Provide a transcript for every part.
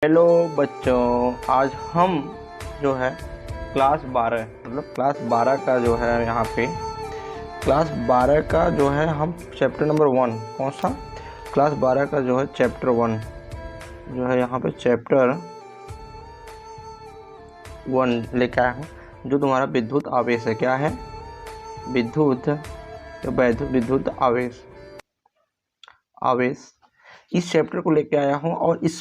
Hello बच्चों, आज हम जो है क्लास 12 मतलब क्लास 12 का जो है यहाँ पे क्लास 12 का जो है हम चैप्टर नंबर 1 कौन सा क्लास 12 का जो है चैप्टर 1 जो है यहाँ पे चैप्टर 1 लेकर आया हूँ, जो तुम्हारा विद्युत आवेश है। क्या है? विद्युत आवेश इस चैप्टर को लेके आया हूँ। और इस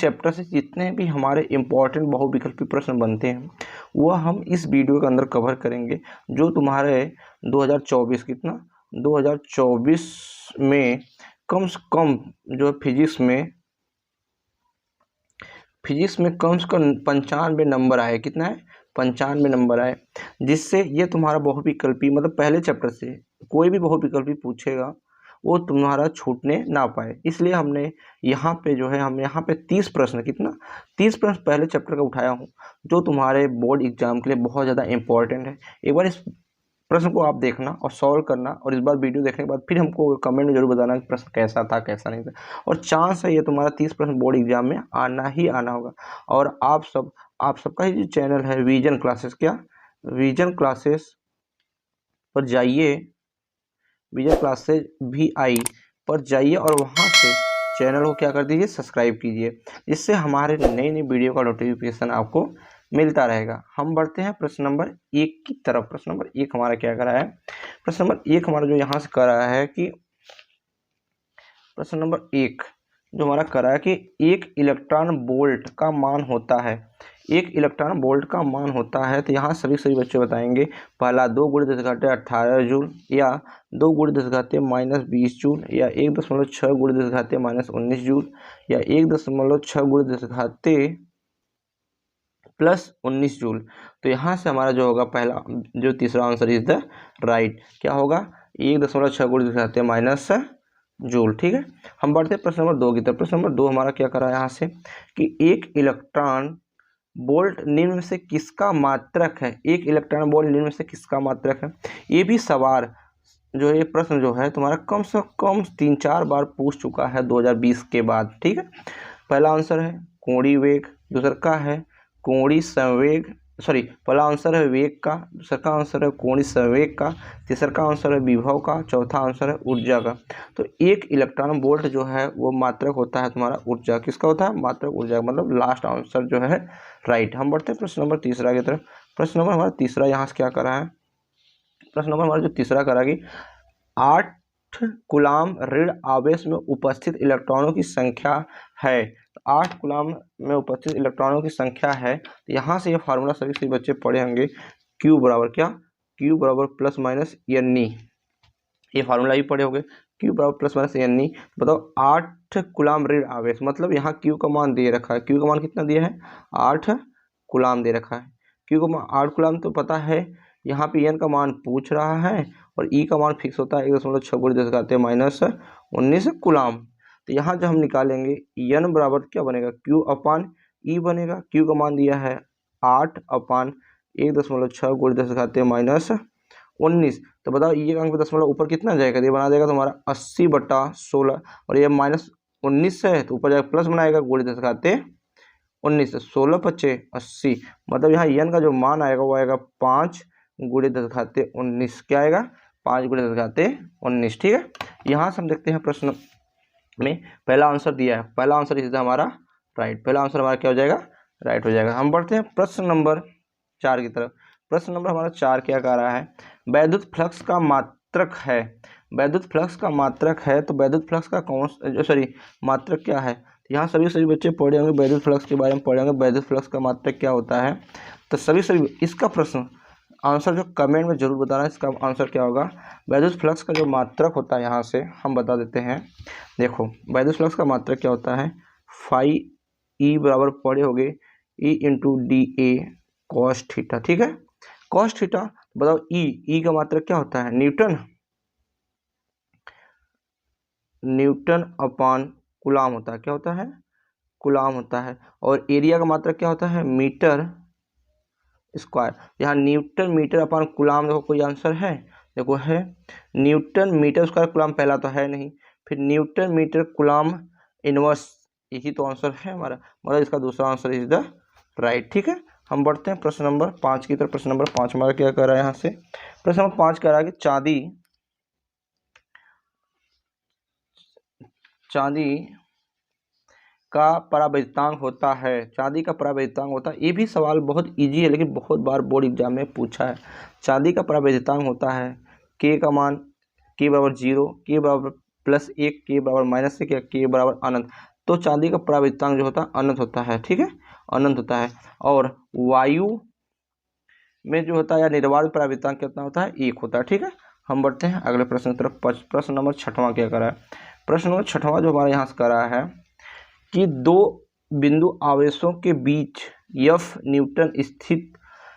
चैप्टर से जितने भी हमारे इम्पोर्टेंट बहुविकल्पी प्रश्न बनते हैं वह हम इस वीडियो के अंदर कवर करेंगे, जो तुम्हारे 2024 में कम से कम जो है फिजिक्स में कम से कम 95 नंबर आए। कितना है? 95 नंबर आए, जिससे ये तुम्हारा बहुविकल्पी मतलब पहले चैप्टर से कोई भी बहुविकल्पी पूछेगा वो तुम्हारा छूटने ना पाए। इसलिए हमने यहाँ पे जो है हम यहाँ पे 30 प्रश्न 30 प्रश्न पहले चैप्टर का उठाया हूँ, जो तुम्हारे बोर्ड एग्जाम के लिए बहुत ज़्यादा इंपॉर्टेंट है। एक बार इस प्रश्न को आप देखना और सॉल्व करना, और इस बार वीडियो देखने के बाद फिर हमको कमेंट में जरूर बताना कि प्रश्न कैसा था कैसा नहीं था। और चांस है ये तुम्हारा 30 प्रश्न बोर्ड एग्जाम में आना ही आना होगा। और आप सबका ही जो चैनल है विजन क्लासेस पर जाइए, विजय क्लासेस VI पर जाइए और वहाँ से चैनल को क्या कर दीजिए, सब्सक्राइब कीजिए, जिससे हमारे नई नई वीडियो का नोटिफिकेशन आपको मिलता रहेगा। हम बढ़ते हैं प्रश्न नंबर 1 की तरफ। प्रश्न नंबर 1 हमारा क्या करा है? प्रश्न नंबर 1 हमारा जो यहाँ से करा है कि प्रश्न नंबर 1 जो हमारा करा है कि एक इलेक्ट्रॉन वोल्ट का मान होता है। तो यहाँ सभी बच्चे बताएंगे। पहला 2 × 10⁻18 जूल, या 2 × 10⁻−20 जूल, या 1.6 × 10⁻−19 जूल, या 1.6 × 10⁻+19 जूल। तो यहाँ से हमारा जो होगा पहला जो तीसरा आंसर इज द राइट। क्या होगा? 1.6 × 10⁻- जूल। ठीक है, हम बढ़ते हैं प्रश्न नंबर 2 की तरफ। प्रश्न नंबर 2 हमारा क्या करा है यहाँ से कि एक इलेक्ट्रॉन वोल्ट निम्न में से किसका मात्रक है। एक इलेक्ट्रॉन वोल्ट निम्न में से किसका मात्रक है? ये भी सवाल जो ये प्रश्न जो है तुम्हारा कम से कम 3-4 बार पूछ चुका है 2020 के बाद। ठीक है, पहला आंसर है कोणीय वेग, दूसरा का है कोणीय संवेग, पहला आंसर है वेग का, दूसरा का आंसर है कोणीय संवेग का, तीसरा का आंसर है विभव का, चौथा आंसर है ऊर्जा का। तो एक इलेक्ट्रॉन वोल्ट जो है वो मात्रक होता है तुम्हारा ऊर्जा। किसका होता है? मात्रक ऊर्जा, मतलब लास्ट आंसर जो है राइट। हम बढ़ते हैं प्रश्न नंबर तीसरा की तरफ। प्रश्न नंबर हमारा तीसरा यहाँ से क्या करा है? प्रश्न नंबर हमारा जो तीसरा करा कि 8 कूलाम ऋण आवेश में उपस्थित इलेक्ट्रॉनों की संख्या है। 8 कूलाम में उपस्थित इलेक्ट्रॉनों की संख्या है। तो यहाँ से ये फार्मूला सभी बच्चे पढ़े होंगे, Q बराबर क्या? Q बराबर +-Ne। ये फार्मूला ही पढ़े होंगे, Q बराबर +-Ne। बताओ 8 कूलाम ऋण आवेश, मतलब यहाँ Q का मान दे रखा है। Q का मान कितना दिया है? 8 कूलाम दे रखा है। Q का मान 8 कूलाम तो पता है। यहाँ पे N का मान पूछ रहा है और E का मान फिक्स होता है 1.6 × 10⁻−19 कूलाम। तो यहाँ जब हम निकालेंगे N बराबर क्या बनेगा? Q/E बनेगा। Q का मान दिया है 8/1.6 × 10⁻19। तो बताओ ये अंक दशमलव ऊपर कितना जाएगा? ये बना देगा तुम्हारा 80/16, और ये -19 है तो ऊपर जाएगा प्लस बनाएगा × 10⁻19। 16×5 = 80, मतलब यहाँ n का जो मान आएगा वो आएगा 5 × 10⁻19। क्या आएगा? 5 × 10⁻19। ठीक है, यहाँ से हम देखते हैं प्रश्न में पहला आंसर दिया है, पहला आंसर इज हमारा राइट। पहला आंसर हमारा क्या हो जाएगा? राइट हो जाएगा। हम बढ़ते हैं प्रश्न नंबर 4 की तरफ। प्रश्न नंबर हमारा 4 क्या कह रहा है? वैद्युत फ्लक्स का मात्रक है। वैद्युत फ्लक्स का मात्रक है, तो वैद्युत फ्लक्स का मात्रक क्या है? यहाँ सभी बच्चे पढ़े होंगे, वैद्युत फ्लक्स के बारे में पढ़े होंगे, वैद्युत फ्लक्स का मात्रक क्या होता है। तो सभी इसका प्रश्न आंसर जो कमेंट में जरूर बताना, इसका आंसर क्या होगा। वैद्युत फ्लक्स का जो मात्रक होता है यहाँ से हम बता देते हैं। देखो वैद्युत फ्लक्स का मात्रक क्या होता है? φE बराबर पढ़े होगे E × dA cos थीटा। ठीक है, cos थीटा। बताओ E का मात्रक क्या होता है? न्यूटन/कूलाम होता है। क्या होता है? कूलाम होता है। और एरिया का मात्रक क्या होता है? Meter square. यहाँ Nm/कूलाम, देखो कोई आंसर है? देखो है Nm/स्क्वायर कूलाम, पहला तो है नहीं। फिर Nm/कूलाम इनवर्स यही तो आंसर है हमारा, मतलब इसका दूसरा आंसर इज द राइट। ठीक है, हम बढ़ते हैं प्रश्न नंबर 5 की तरफ। प्रश्न नंबर 5 हमारा क्या कर रहा है यहाँ से, प्रश्न नंबर 5 कह रहा है कि चांदी का परावैद्युतांक होता है, चांदी का परावैद्युतांक होता है। ये भी सवाल बहुत इजी है लेकिन बहुत बार बोर्ड एग्जाम में पूछा है। चांदी का परावैद्युतांक होता है के का मान के बराबर 0, के बराबर +1, के बराबर -1 या के बराबर अनंत। तो चांदी का परावैद्युतांक जो होता है अनंत होता है। ठीक है, अनंत होता है। और वायु में जो होता है या निर्वात परावैद्युतांक कितना होता है, 1 होता है। ठीक है, हम बढ़ते हैं अगले प्रश्न की तरफ। प्रश्न नंबर 6वां क्या करा है, प्रश्न नंबर 6वां जो हमारे यहाँ से करा है कि दो बिंदु आवेशों के बीच F न्यूटन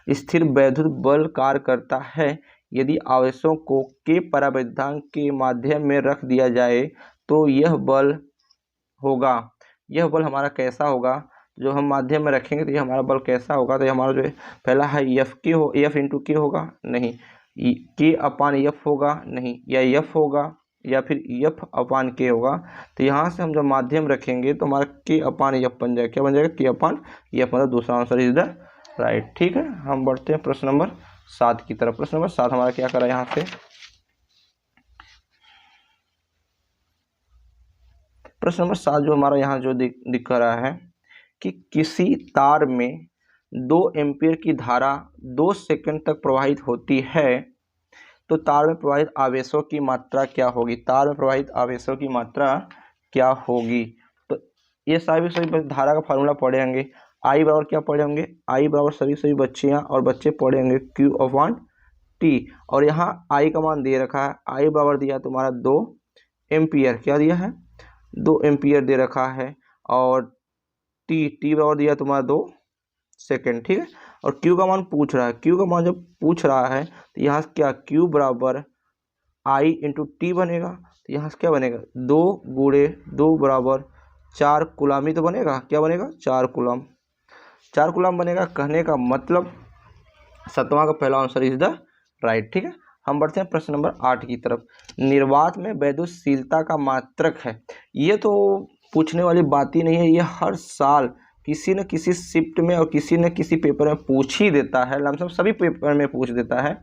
स्थिर वैद्युत बल कार्य करता है। यदि आवेशों को के परावैद्युतांक के माध्यम में रख दिया जाए तो यह बल होगा, यह बल हमारा कैसा होगा, जो हम माध्यम में रखेंगे तो ये हमारा बल कैसा होगा। तो ये हमारा जो है पहला है F इंटू के होगा, नहीं, के अपान F होगा, नहीं, या F होगा या फिर F अपान के होगा। तो यहाँ से हम जब माध्यम रखेंगे तो हमारा के अपान F बन जाएगा, क्या बन जाएगा, के अपान F, मतलब दूसरा आंसर इज द राइट। ठीक है, हम बढ़ते हैं प्रश्न नंबर 7 की तरफ। प्रश्न नंबर 7 हमारा क्या करा यहाँ से, प्रश्न नंबर 7 जो हमारा यहाँ जो दिख रहा है कि किसी तार में 2 एम्पीयर की धारा 2 सेकंड तक प्रवाहित होती है तो तार में प्रवाहित आवेशों की मात्रा क्या होगी, तार में प्रवाहित आवेशों की मात्रा क्या होगी। तो ये सभी धारा का फार्मूला पढ़े होंगे, आई बराबर क्या पढ़े होंगे, आई बराबर सभी बच्चियाँ और बच्चे पढ़े होंगे Q/T। और यहाँ आई का मान दे रखा है, आई बराबर दिया तुम्हारा 2 एम्पीयर, क्या दिया है, 2 एम्पीयर दे रखा है। और टी बराबर दिया तुम्हारा 2 सेकेंड। ठीक है, और Q का मान पूछ रहा है, Q का मान जब पूछ रहा है तो यहाँ से क्या Q बराबर I इंटू टी बनेगा। तो यहाँ से क्या बनेगा, 2 गुणे 2 बराबर 4 कूलाम ही तो बनेगा, क्या बनेगा, 4 कूलाम, 4 कूलाम बनेगा। कहने का मतलब 7वां का पहला आंसर इज द राइट। ठीक है, हम बढ़ते हैं प्रश्न नंबर 8 की तरफ। निर्वात में वैद्युतशीलता का मात्रक है, ये तो पूछने वाली बात ही नहीं है, ये हर साल किसी न किसी शिफ्ट में और किसी न किसी पेपर में पूछ ही देता है, लमसम सभी पेपर में पूछ देता है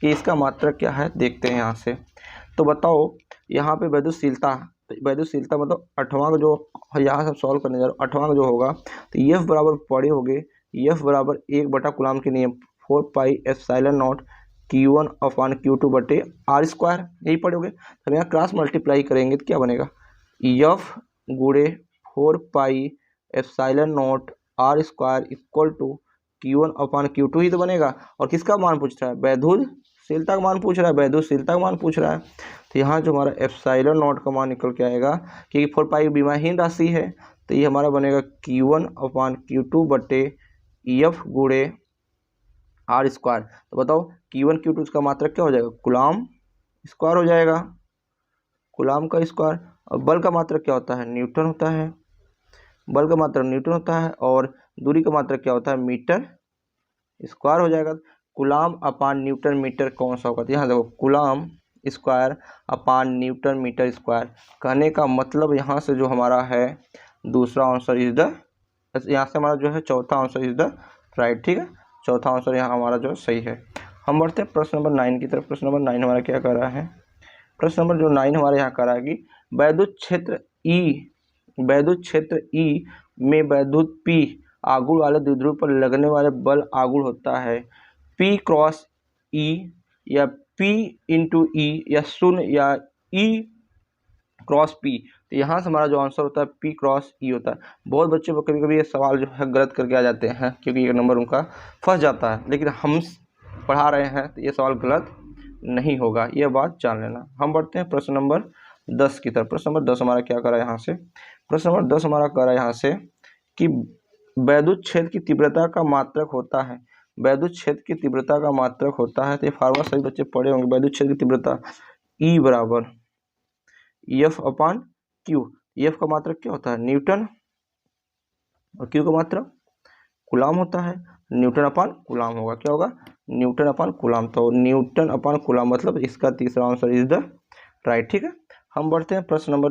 कि इसका मात्रक क्या है। देखते हैं यहाँ से, तो बताओ यहाँ पे वैद्युतशीलता मतलब 8वां का जो यहाँ से सॉल्व करने जा रहा हूँ, 8वां का जो होगा तो F बराबर पढ़े होंगे, F बराबर 1 कूलाम के नियम 4πε0 Q1/Q2/R², यही पढ़ोगे। हम यहाँ क्रॉस मल्टीप्लाई करेंगे तो क्या बनेगा, F गुणे 4πε0 R² इक्वल टू Q1/Q2 ही तो बनेगा। और किसका मान पूछ रहा है, वैद्युतशीलता का मान पूछ रहा है, वैद्युतशीलता का मान पूछ रहा है। तो यहाँ जो हमारा ε0 का मान निकल के आएगा, क्योंकि 4π विमाहीन राशि है, तो ये हमारा बनेगा Q1/Q2/F गुणे R²। तो बताओ Q1 Q2 इसका मात्रक क्या हो जाएगा, कूलाम स्क्वायर हो जाएगा, कूलाम का स्क्वायर। और बल का मात्रक क्या होता है, न्यूटन होता है, बल का मात्रक न्यूटन होता है। और दूरी का मात्रक क्या होता है, मीटर स्क्वायर हो जाएगा। कूलाम अपान न्यूटन मीटर कौन सा होगा, तो यहाँ देखो coulomb square upon newton meter square. कहने का मतलब यहाँ से जो हमारा है दूसरा आंसर इज द, यहाँ से हमारा जो है चौथा आंसर इज द राइट। ठीक है, चौथा आंसर यहाँ हमारा जो सही है। हम बढ़ते हैं प्रश्न नंबर 9 की तरफ। प्रश्न नंबर 9 हमारा क्या कर रहा है, प्रश्न नंबर जो 9 हमारे यहाँ कर रहा है कि वैद्युत क्षेत्र ई में वैद्युत P आगुल वाले द्विध्रुव पर लगने वाले बल आगुल होता है P क्रॉस E या P इंटू E या शून्य या E क्रॉस P। तो यहाँ से हमारा जो आंसर होता है P क्रॉस E होता है। बहुत बच्चे को कभी कभी ये सवाल जो है गलत करके आ जाते हैं क्योंकि एक नंबर उनका फंस जाता है, लेकिन हम पढ़ा रहे हैं तो ये सवाल गलत नहीं होगा, ये बात जान लेना। हम बढ़ते हैं प्रश्न नंबर 10 की तरफ। प्रश्न नंबर 10 हमारा क्या करा यहाँ से, प्रश्न नंबर 10 हमारा करा यहाँ से कि वैद्युत क्षेत्र की तीव्रता का मात्रक होता है, वैद्युत क्षेत्र की तीव्रता का मात्रक होता है। तो ये फार्मूला सभी बच्चे पढ़े होंगे, वैद्युत क्षेत्र की तीव्रता E बराबर F/Q। F का मात्रक क्या होता है, न्यूटन, और Q का मात्रक कूलाम होता है, न्यूटन अपान कूलाम होगा, क्या होगा, न्यूटन अपान कूलाम। तो न्यूटन अपान कूलाम मतलब इसका तीसरा आंसर इज द राइट। ठीक है, हम बढ़ते हैं प्रश्न नंबर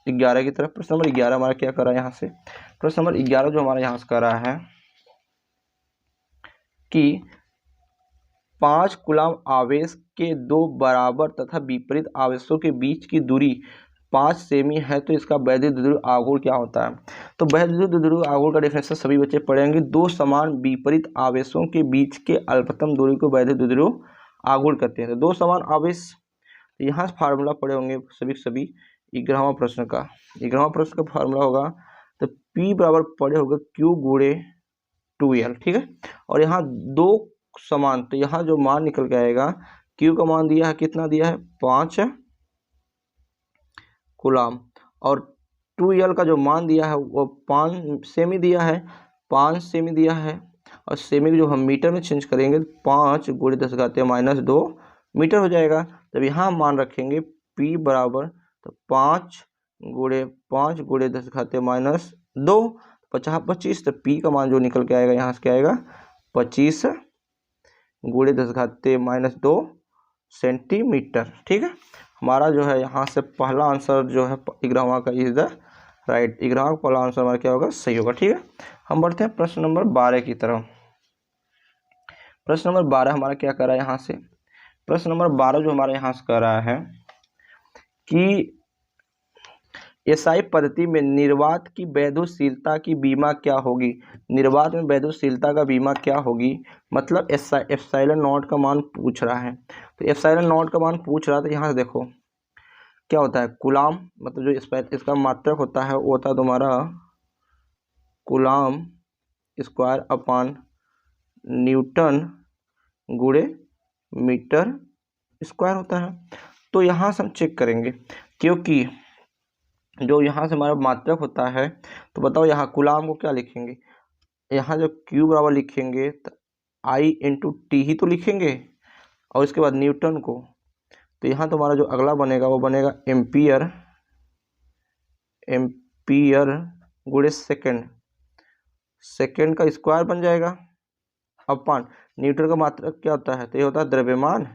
11 की तरफ। प्रश्न नंबर 11 हमारा क्या कर रहा है यहाँ से, प्रश्न नंबर 11 जो हमारा यहाँ से कर रहा है कि 5 कूलम आवेश के दो बराबर तथा विपरीत आवेशों के बीच की दूरी 5 सेमी है, तो इसका वैद्युत द्विध्रुव आघूर्ण क्या होता है। तो वैद्युत द्विध्रुव आघूर्ण का डेफिनेशन सभी बच्चे पढ़ेंगे। दो समान विपरीत आवेशों के बीच के अल्पतम दूरी को वैद्युत द्विध्रुव आघूर्ण कहते हैं। तो दो समान आवेश, यहाँ फार्मूला पढ़े होंगे सभी 11वां प्रश्न का। 11वां प्रश्न का फार्मूला होगा तो P बराबर पढ़े होगा Q गुणे 2L, ठीक है। और यहाँ दो समान, तो यहाँ जो मान निकल के आएगा, Q का मान दिया है, कितना दिया है 5 कूलम, और 2L का जो मान दिया है वो 5 सेमी दिया है, 5 सेमी दिया है। और सेमी को जो हम मीटर में चेंज करेंगे 5 गुणे 10⁻² मीटर हो जाएगा। जब यहाँ मान रखेंगे P बराबर तो 5 गुणे 10⁻², 50 तो P का मान जो निकल के आएगा यहाँ से क्या आएगा 25 गुणे 10⁻² सेंटीमीटर, ठीक है। हमारा जो है यहाँ से पहला आंसर जो है 11वां का इज द राइट। 11वां का पहला आंसर हमारा क्या होगा, सही होगा, ठीक है। हम बढ़ते हैं प्रश्न नंबर 12 की तरफ। प्रश्न नंबर 12 हमारा क्या कर रहा है यहाँ से, प्रश्न नंबर 12 जो हमारा यहाँ से कर रहा है कि एसआई पद्धति में निर्वात की वैद्युतशीलता की बीमा क्या होगी। निर्वात में वैद्युतशीलता का बीमा क्या होगी, मतलब एप्सिलॉन नॉट का मान पूछ रहा है। तो एप्सिलॉन नॉट का मान पूछ रहा है, तो यहाँ से देखो क्या होता है कूलम, मतलब जो इसका मात्रक होता है वो होता है तुम्हारा कूलम स्क्वायर अपान न्यूटन गुणे मीटर स्क्वायर होता है। तो यहाँ से हम चेक करेंगे, क्योंकि जो यहाँ से हमारा मात्रक होता है, तो बताओ यहाँ कूलम को क्या लिखेंगे, यहाँ जो Q बराबर लिखेंगे तो I × T ही तो लिखेंगे, और इसके बाद न्यूटन को, तो यहाँ तुम्हारा जो अगला बनेगा वो बनेगा एम्पियर गुणे सेकेंड का स्क्वायर बन जाएगा, अपान न्यूटन का मात्रक क्या होता है, तो ये होता है द्रव्यमान,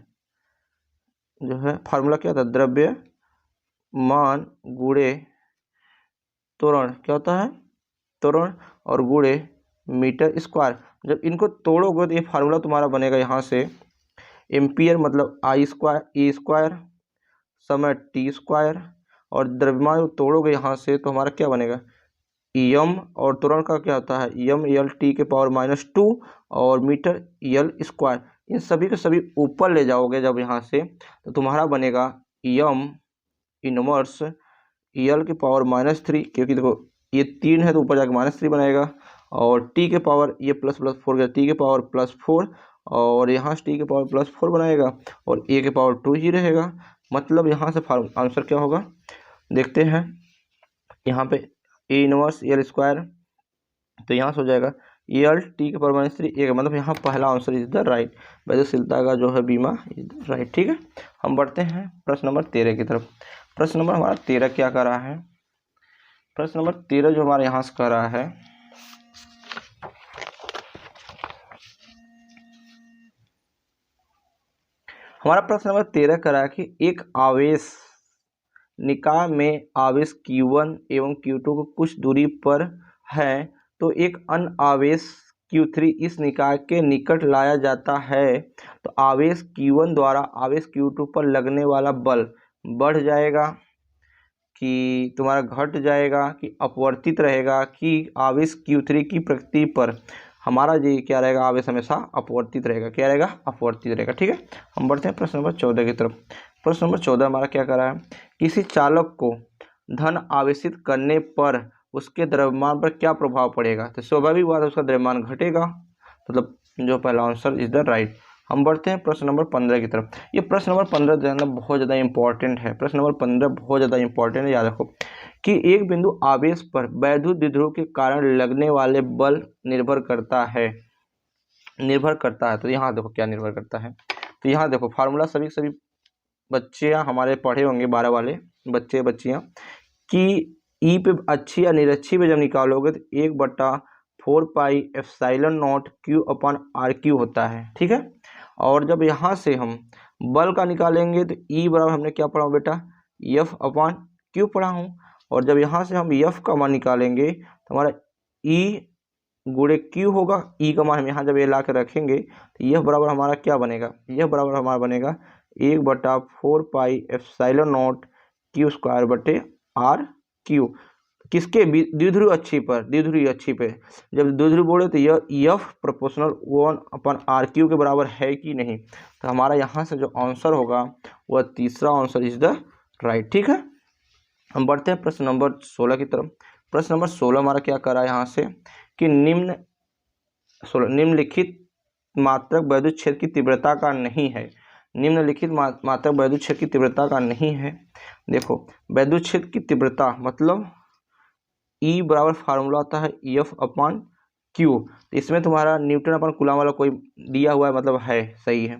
जो है फार्मूला क्या होता है द्रव्यमान गुणे त्वरण, क्या होता है त्वरण, और गुणे मीटर स्क्वायर। जब इनको तोड़ोगे तो ये फार्मूला तुम्हारा बनेगा यहाँ से एम्पियर मतलब I स्क्वायर E स्क्वायर समय T स्क्वायर, और द्रव्यमान तोड़ोगे यहाँ से तो हमारा क्या बनेगा m, और त्वरण का क्या होता है m L/T⁻², और मीटर L स्क्वायर। इन सभी के सभी ऊपर ले जाओगे जब यहाँ से, तो तुम्हारा बनेगा m इनवर्स L⁻3, क्योंकि देखो ये 3 है तो ऊपर जाकर -3 बनाएगा, और T के पावर ये ++4 गया, T के पावर +4, और यहाँ से T के पावर +4 बनाएगा, और A के पावर 2 ही रहेगा। मतलब यहाँ से आंसर क्या होगा देखते हैं, यहाँ पे A इनवर्स L स्क्वायर, तो यहाँ से हो जाएगा L⁻3 A, मतलब यहाँ पहला आंसर इज द राइट, वैद्युतशीलता का जो है बीमा इज द राइट, ठीक है। हम बढ़ते हैं प्रश्न नंबर 13 की तरफ। प्रश्न नंबर हमारा 13 क्या कर रहा है, प्रश्न नंबर 13 जो हमारे यहाँ से कर रहा है, हमारा प्रश्न नंबर 13 कर रहा है कि एक आवेश निकाय में आवेश Q1 एवं Q2 को कुछ दूरी पर है, तो एक अन्य आवेश Q3 इस निकाय के निकट लाया जाता है, तो आवेश Q1 द्वारा आवेश Q2 पर लगने वाला बल बढ़ जाएगा कि तुम्हारा घट जाएगा कि अपवर्तित रहेगा, कि आवेश Q3 की प्रकृति पर हमारा ये क्या रहेगा, आवेश हमेशा अपवर्तित रहेगा, क्या रहेगा अपवर्तित रहेगा, ठीक है। हम बढ़ते हैं प्रश्न नंबर 14 की तरफ। प्रश्न नंबर 14 हमारा क्या कर रहा है, किसी चालक को धन आवेशित करने पर उसके द्रव्यमान पर क्या प्रभाव पड़ेगा, तो स्वाभाविक बात है उसका द्रव्यमान घटेगा, मतलब जो पहला आंसर इज द राइट। हम बढ़ते हैं प्रश्न नंबर 15 की तरफ। ये प्रश्न नंबर 15 जानना बहुत ज़्यादा इंपॉर्टेंट है, प्रश्न नंबर 15 बहुत ज़्यादा इंपॉर्टेंट है, याद रखो कि एक बिंदु आवेश पर वैद्युत द्विध्रुव के कारण लगने वाले बल निर्भर करता है। तो यहाँ देखो क्या निर्भर करता है, तो यहाँ देखो फार्मूला सभी बच्चे हमारे पढ़े होंगे 12 वाले बच्चे बच्चियाँ, कि ई पे अच्छी या निरक्षी पे जब निकालोगे तो 1/4 पाई एप्सिलॉन नॉट Q/R³ होता है, ठीक है। और जब यहाँ से हम बल का निकालेंगे तो ई बराबर हमने क्या पढ़ा बेटा F/Q पढ़ा हूँ, और जब यहाँ से हम एफ का मान निकालेंगे तो हमारा ई गुणे क्यू होगा। ई का मान हम यहाँ जब ये ला के रखेंगे तो यह बराबर हमारा क्या बनेगा, यह बराबर हमारा बनेगा 1/4 pi epsilon not Q square बटे आर क्यू। किसके द्विध्रुवीय अक्षी पर, द्विध्रुवीय अक्षी पे जब द्विध्रुव बोले तो यह एफ प्रोपोर्शनल 1/r³ के बराबर है कि नहीं। तो हमारा यहाँ से जो आंसर होगा वह तीसरा आंसर इज द राइट। ठीक है, हम बढ़ते हैं प्रश्न नंबर 16 की तरफ। प्रश्न नंबर 16 हमारा क्या कर रहा है यहाँ से कि निम्नलिखित मात्रक वैद्युत क्षेत्र की तीव्रता का नहीं है। निम्नलिखित मात्रक वैद्युत क्षेत्र की तीव्रता का नहीं है। देखो वैद्युत क्षेत्र की तीव्रता मतलब E बराबर फार्मूला होता है F/Q। इसमें तुम्हारा न्यूटन अपन कूलम वाला कोई दिया हुआ है, मतलब है, सही है।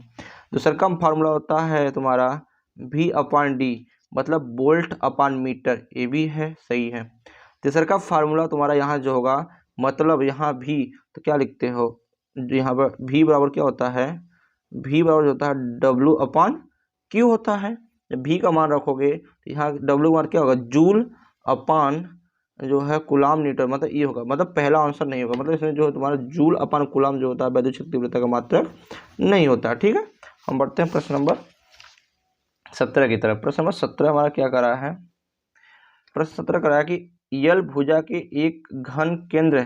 दूसरा कम फार्मूला होता है तुम्हारा V/D मतलब वोल्ट अपॉन मीटर, ये भी है, सही है। तीसरा का फार्मूला तुम्हारा यहाँ जो होगा मतलब यहाँ भी तो क्या लिखते हो, यहाँ पर V बराबर क्या होता है, V बराबर होता है W/Q होता है। जब V का मान रखोगे तो यहाँ W मान क्या होगा, जूल अपॉन जो है कूलम न्यूटन, मतलब ये होगा, मतलब पहला आंसर नहीं होगा, मतलब इसमें जो है तुम्हारा जूल अपॉन कूलम जो होता है वैद्युत क्षेत्र तीव्रता का मात्रक नहीं होता। ठीक है, हम बढ़ते हैं प्रश्न नंबर 17 की तरफ। प्रश्न नंबर 17 हमारा क्या कर रहा है, प्रश्न 17 कर रहा है कि यल भुजा के एक घन केंद्र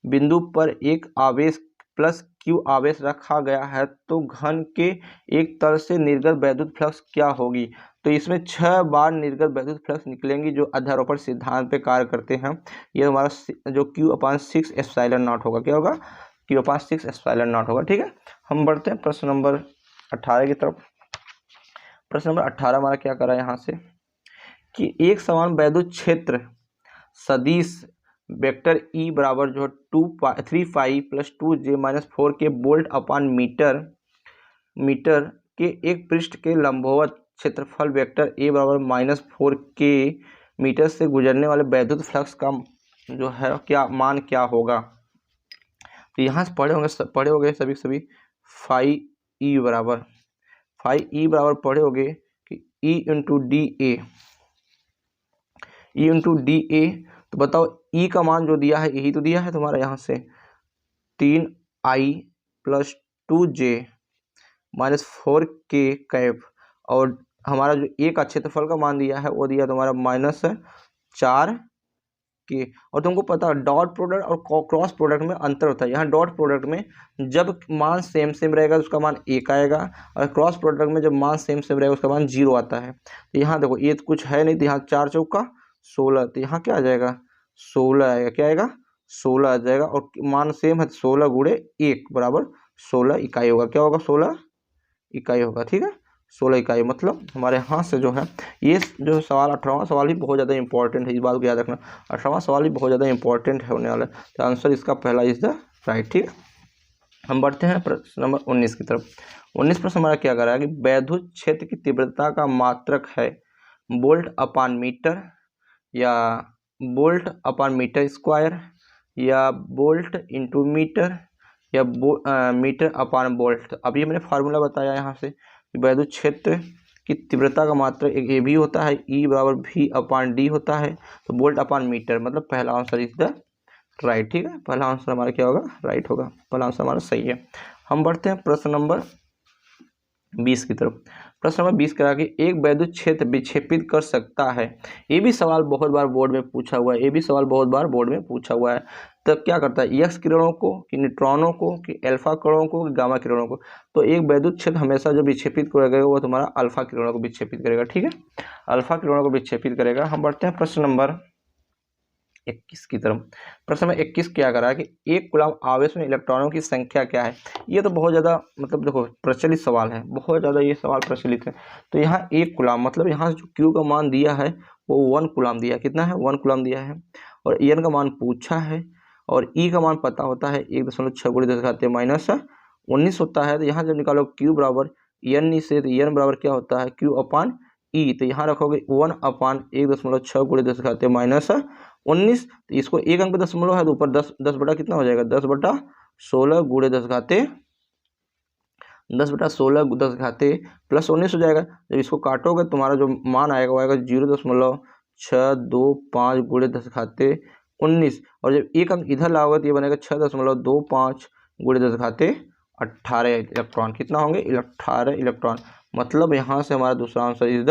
बिंदु पर एक आवेश प्लस क्यू आवेश रखा गया है तो घन के एक तल से निर्गत वैद्युत फ्लक्स क्या होगी। तो इसमें 6 बार निर्गत वैद्युत फ्लक्स निकलेंगी जो अध्यारोपण सिद्धांत पे कार्य करते हैं। ये हमारा जो Q/6 एप्सिलॉन नॉट होगा, क्या होगा, Q/6 एप्सिलॉन नॉट होगा। ठीक है, हम बढ़ते हैं प्रश्न नंबर 18 की तरफ। प्रश्न नंबर 18 हमारा क्या कर रहा है यहाँ से कि एक समान वैद्युत क्षेत्र सदिश वेक्टर E बराबर जो है 3 प्लस 2j-4 के वोल्ट अपॉन मीटर के एक पृष्ठ के लंबवत क्षेत्रफल वेक्टर A बराबर -4 के मीटर से गुजरने वाले वैद्युत फ्लक्स का जो है क्या मान क्या होगा। तो यहाँ से पढ़े होंगे सभी फाई E बराबर पढ़े होंगे कि E इंटू डी ए। तो बताओ E का मान जो दिया है यही तो दिया है तुम्हारा यहाँ से 3i प्लस 2j-4 के कैप, और हमारा जो A का क्षेत्रफल का मान दिया है वो दिया तुम्हारा -4 के। और तुमको पता डॉट प्रोडक्ट और क्रॉस प्रोडक्ट में अंतर होता है। यहाँ डॉट प्रोडक्ट में जब मान सेम रहेगा उसका मान 1 आएगा, और क्रॉस प्रोडक्ट में जब मान सेम रहेगा उसका मान 0 आता है। तो यहाँ देखो ये तो कुछ है नहीं, तो यहाँ 4 चौका 16, तो यहाँ क्या आ जाएगा 16 आएगा, क्या आएगा 16 आ जाएगा, और मान सेम है 16 गुणे 1 बराबर 16 इकाई होगा, क्या होगा 16 इकाई होगा। ठीक है, 16 इकाई मतलब हमारे यहाँ से जो है ये जो सवाल 18वां सवाल ही बहुत ज़्यादा इंपॉर्टेंट है, इस बात को याद रखना, 18वां सवाल ही बहुत ज़्यादा इंपॉर्टेंट है होने वाला है। तो आंसर इसका पहला इज द राइट। ठीक है, हम बढ़ते हैं प्रश्न नंबर 19 की तरफ। 19 प्रश्न हमारा क्या कर रहा है कि वैद्युत क्षेत्र की तीव्रता का मात्रक है वोल्ट अपॉन मीटर या वोल्ट अपॉन मीटर स्क्वायर या वोल्ट इंटू मीटर या मीटर अपॉन वोल्ट। अभी मैंने फार्मूला बताया यहाँ से वैद्युत क्षेत्र की तीव्रता का मात्रक एक ये भी होता है E बराबर V/D होता है, तो वोल्ट अपॉन मीटर, मतलब पहला आंसर इज द राइट। ठीक है, पहला आंसर हमारा क्या होगा, राइट होगा, पहला आंसर हमारा सही है। हम बढ़ते हैं प्रश्न नंबर 20 की तरफ। प्रश्न नंबर 20 करा कि एक वैद्युत क्षेत्र विक्षेपित कर सकता है। ये भी सवाल बहुत बार बोर्ड में पूछा हुआ है, तब क्या करता है एक्स किरणों को कि न्यूट्रॉनों को कि अल्फा किरणों को कि गामा किरणों को। तो एक वैद्युत क्षेत्र हमेशा जो विक्षेपित करेगा वो तुम्हारा अल्फा किरणों को विक्षेपित करेगा। ठीक है, अल्फा किरणों को विक्षेपित करेगा। हम बढ़ते हैं प्रश्न नंबर 21 की तरफ। प्रश्न नंबर 21 क्या करा कि एक कूलम आवेश में इलेक्ट्रॉनों की संख्या क्या है। ये तो बहुत ज़्यादा मतलब देखो प्रचलित सवाल है, बहुत ज़्यादा ये सवाल प्रचलित है। तो यहाँ एक कूलम मतलब यहाँ जो Q का मान दिया है वो 1 कूलम दिया है, कितना है 1 कूलम दिया है, और N का मान पूछा है, और E का मान पता होता है 1.6 × 10⁻19 होता है। तो यहाँ जब निकालो Q बराबर N से, तो N बराबर क्या होता है Q/E। तो यहाँ रखोगे 1/1.6 × 10⁻19। तो इसको एक अंक दशमलव है तो ऊपर 10 बटा कितना हो जाएगा 10/16 × 10⁻16 + 19 हो जाएगा। जब इसको काटोगे तुम्हारा जो मान आएगा वो आएगा 0.6 6 2 5 गुणे 10 घाते 19, और जब एक अंक इधर लाओगे तो ये बनेगा 6.25 गुणे 10 घाते 18 इलेक्ट्रॉन। कितना होंगे? 18 इलेक्ट्रॉन। मतलब यहाँ से हमारा दूसरा आंसर इज द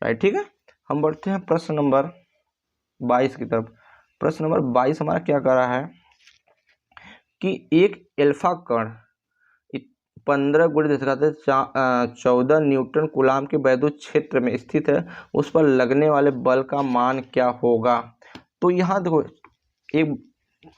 राइट। ठीक है, हम बढ़ते हैं प्रश्न नंबर 22 की तरफ। प्रश्न नंबर 22 हमारा क्या कर रहा है कि एक एल्फा कण 15 गुणे 10 घाते 14 न्यूटन कूलाम के वैद्युत क्षेत्र में स्थित है, उस पर लगने वाले बल का मान क्या होगा। तो यहाँ देखो, एक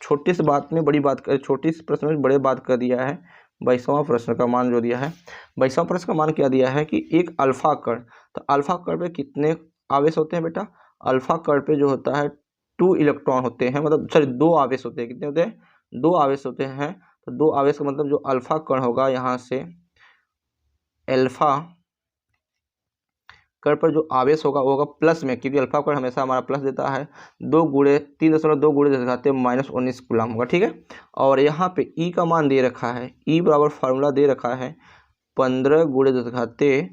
छोटी सी बात में बड़ी बात कर, छोटी सी प्रश्न में बड़े बात कर दिया है। 22वां प्रश्न का मान जो दिया है, 22वां प्रश्न का मान क्या दिया है कि एक अल्फा कण, तो अल्फा कण पे कितने आवेश होते हैं बेटा? अल्फा कण पे जो होता है 2 इलेक्ट्रॉन होते हैं, मतलब सॉरी 2 आवेश होते हैं। कितने होते हैं? 2 आवेश होते हैं। तो 2 आवेश का मतलब जो अल्फा कण होगा, यहाँ से अल्फा कण पर जो आवेश होगा वो होगा प्लस में, क्योंकि अल्फा कण हमेशा हमारा प्लस देता है। 3.2 गुणे 10 घाते -19 कूलाम होगा। ठीक है, और यहाँ पे ई का मान दे रखा है, ई बराबर फार्मूला दे रखा है 15 गुणे 10 घाते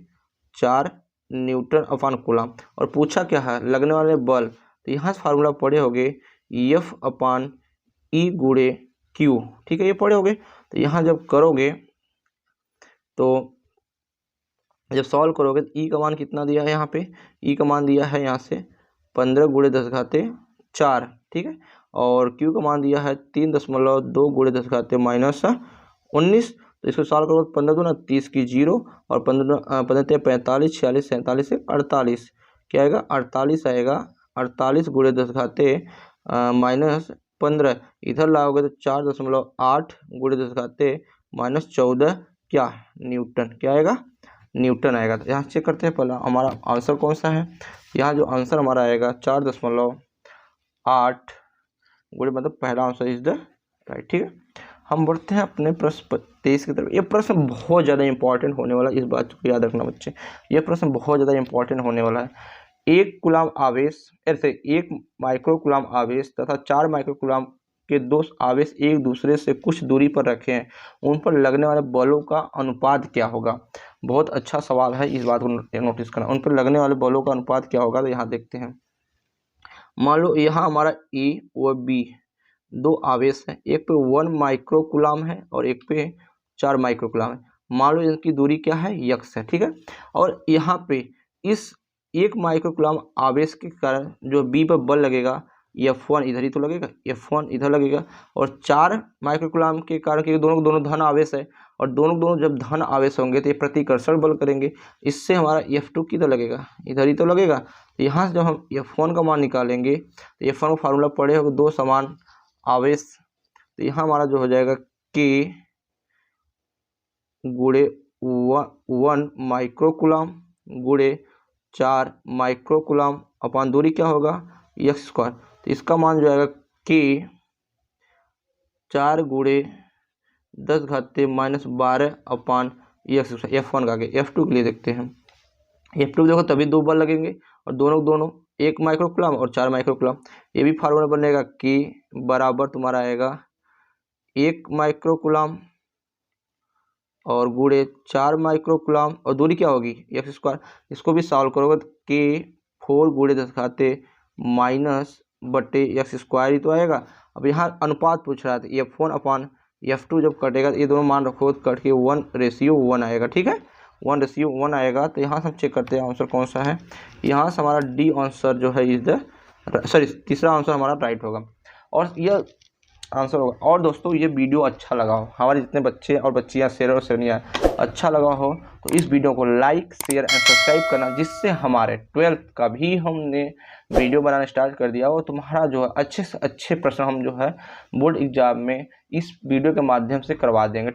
4 न्यूटन अपान कूलाम, और पूछा क्या है? लगने वाले बल। तो यहाँ से फार्मूला पढ़े होगे F अपान ई गुणे क्यू। ठीक है, ये पढ़े होगे। तो यहाँ जब करोगे, तो जब सॉल्व करोगे तो ई का मान कितना दिया है? यहाँ पे ई का मान दिया है यहाँ से 15 गुणे 10 घाते 4। ठीक है, और क्यू का मान दिया है 3.2 गुणे 10 घाते -19। तो इसको सॉल्व करोगे 15 दूना 30 की 0, और 15 45 46 47 से 48, क्या आएगा? 48 आएगा। 48 गुणे 10 घाते -15, इधर लाओगे तो 4.8 गुणे 10 घाते -14 क्या? न्यूटन। क्या आएगा? न्यूटन आएगा। तो यहाँ चेक करते हैं पहला हमारा आंसर कौन सा है। यहाँ जो आंसर हमारा आएगा 4.8 गुणे, मतलब पहला आंसर इज द राइट। ठीक है, हम बढ़ते हैं अपने प्रश्न 23 की तरफ। ये प्रश्न बहुत ज़्यादा इंपॉर्टेंट होने वाला है, इस बात को याद रखना बच्चे। ये प्रश्न बहुत ज़्यादा इंपॉर्टेंट होने वाला है। एक कूलाम आवेश, ऐसे 1 माइक्रो कूलाम आवेश तथा 4 माइक्रो कूलाम के 2 आवेश एक दूसरे से कुछ दूरी पर रखे हैं, उन पर लगने वाले बलों का अनुपात क्या होगा। बहुत अच्छा सवाल है, इस बात को नोटिस करना। उन पर लगने वाले बलों का अनुपात क्या होगा, तो यहाँ देखते हैं। मान लो यहाँ हमारा ए व बी 2 आवेश हैं, एक पे 1 माइक्रो कूलाम है और एक पे 4 माइक्रो कूलाम है। मान लो इनकी दूरी क्या है? यक्स है। ठीक है, और यहाँ पे इस 1 माइक्रो कूलाम आवेश के कारण जो बी पर बल लगेगा, F1 इधर ही तो लगेगा, F1 इधर लगेगा, और 4 माइक्रो कूलाम के कारण, क्योंकि दोनों धन आवेश है, और दोनों जब धन आवेश होंगे तो ये प्रतिकर्षण बल करेंगे। इससे हमारा F2 किधर लगेगा? इधर ही तो लगेगा। तो यहाँ से जब हम F1 का मान निकालेंगे तो F1 का फार्मूला पड़े होगा 2 समान आवेश। तो यहाँ हमारा जो हो जाएगा K गुणे 1 माइक्रो कूलाम गुणे 4 माइक्रो कूलाम अपान दूरी क्या होगा? x²। तो इसका मान जो आएगा K 4 गुणे 10 घाते -12 अपान x²। F1 का आगे F2 के लिए देखते हैं। F2 देखो तभी 2 बल लगेंगे, और दोनों 1 माइक्रो कूलाम और 4 माइक्रो कूलाम। ये भी फार्मूला बनेगा K बराबर तुम्हारा आएगा 1 माइक्रो कूलाम और गुणे 4 माइक्रो कूलाम, और दूरी क्या होगी? x²। इसको भी सॉल्व करोगे तो K 4 गुणे 10 घाते -x² ही तो आएगा। अब यहाँ अनुपात पूछ रहा था, F1 अपान F2 जब कटेगा तो ये दोनों मान रखो तो कट के 1:1 आएगा। ठीक है, 1:1 आएगा। तो यहाँ से हम चेक करते हैं आंसर कौन सा है। यहाँ से हमारा डी आंसर जो है इज द सॉरी तीसरा आंसर हमारा राइट होगा, और यह आंसर होगा। और दोस्तों ये वीडियो अच्छा लगा हो, हमारे जितने बच्चे और बच्चियां शेर और शेरनियाँ अच्छा लगा हो, तो इस वीडियो को लाइक शेयर एंड सब्सक्राइब करना, जिससे हमारे 12th का भी हमने वीडियो बनाना स्टार्ट कर दिया हो। तुम्हारा जो है अच्छे से अच्छे प्रश्न हम जो है बोर्ड एग्जाम में इस वीडियो के माध्यम से करवा देंगे।